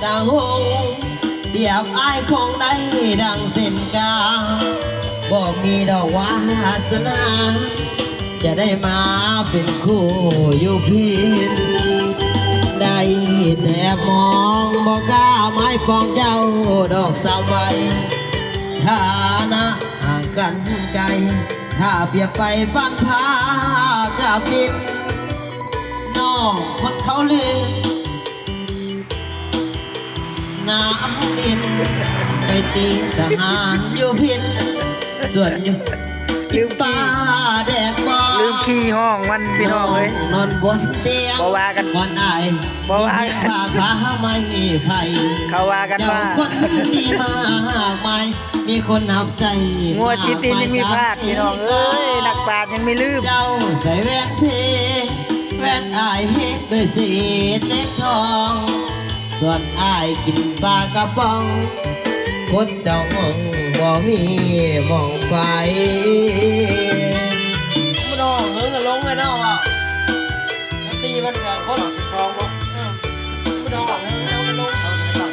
ดังหงเดียบอายคงได้ดังเส้นกาบอกมีดอกวาสนา จะได้มาเป็นคู่อยู่พินได้แต่มองบอกกล้าไม้ปองเจ้าดอกสาวใบฐานะห่างกันไกลถ้าเปรียบไปบ้านพากับพินน้องคนเขาลือน้ำดินไปตีทหารอยู่พินส่วนอยู่ลืมป้าแดกบ่ลืมขี่ห้องมันพี่น้องเลย นอนบนเตียง บ่ว่ากัน วันอาย บ่ว่ากัน พาพาไม่มีไผ เขาว่ากันว่า เจ้คนดีมากมายมีคนหับใจ งัวชิตินยังมีพลาดพี่น้องเอ้ยนักปราชญ์ยังไม่ลืม เจ้าใส่แว่นเพแว่นอายเฮ็ดด้วยสีเล็กทอง ส่วนอายกินปลากระป๋องคนเจ้ามองบ่มีมองไปมันน้องเฮิงลงเลยเนาะตีมันกับคนทองบ่